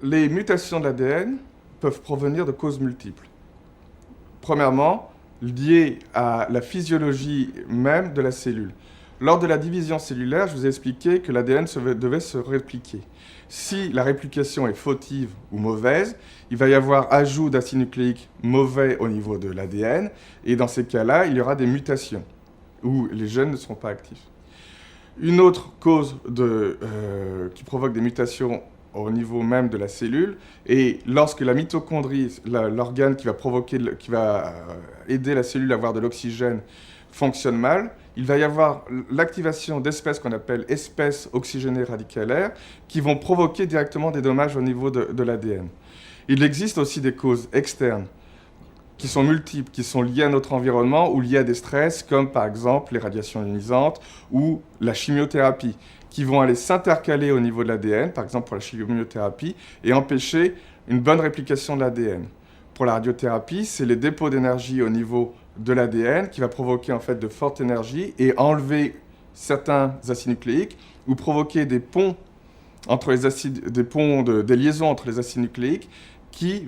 les mutations de l'ADN peuvent provenir de causes multiples. Premièrement, liées à la physiologie même de la cellule. Lors de la division cellulaire, je vous ai expliqué que l'ADN devait se répliquer. Si la réplication est fautive ou mauvaise, il va y avoir ajout d'acide nucléique mauvais au niveau de l'ADN, et dans ces cas-là, il y aura des mutations, où les gènes ne seront pas actifs. Une autre cause qui provoque des mutations au niveau même de la cellule, et lorsque la mitochondrie, l'organe qui va aider la cellule à avoir de l'oxygène, fonctionne mal, il va y avoir l'activation d'espèces qu'on appelle espèces oxygénées radicalaires qui vont provoquer directement des dommages au niveau de l'ADN. Il existe aussi des causes externes qui sont multiples, qui sont liées à notre environnement ou liées à des stress, comme par exemple les radiations ionisantes ou la chimiothérapie, qui vont aller s'intercaler au niveau de l'ADN, par exemple pour la chimiothérapie, et empêcher une bonne réplication de l'ADN. Pour la radiothérapie, c'est les dépôts d'énergie au niveau de l'ADN qui va provoquer en fait de fortes énergies et enlever certains acides nucléiques ou provoquer des ponts entre les acides, des liaisons entre les acides nucléiques qui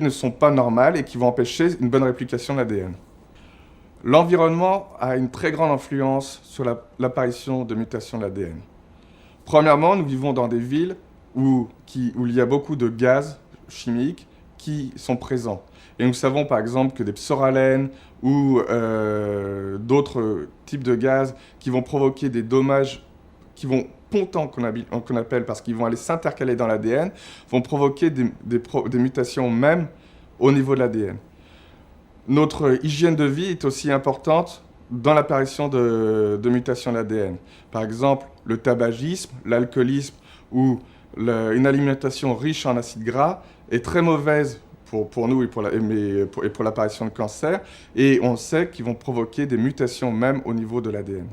ne sont pas normales et qui vont empêcher une bonne réplication de l'ADN. L'environnement a une très grande influence sur l'apparition de mutations de l'ADN. Premièrement, nous vivons dans des villes où il y a beaucoup de gaz chimiques qui sont présents. Et nous savons par exemple que des psoralènes ou d'autres types de gaz qui vont provoquer des dommages, qui vont pontants qu'on appelle parce qu'ils vont aller s'intercaler dans l'ADN, vont provoquer des mutations même au niveau de l'ADN. Notre hygiène de vie est aussi importante dans l'apparition de mutations de l'ADN. Par exemple, le tabagisme, l'alcoolisme ou une alimentation riche en acides gras est très mauvaise pour nous et pour l'apparition de cancer, et on sait qu'ils vont provoquer des mutations même au niveau de l'ADN.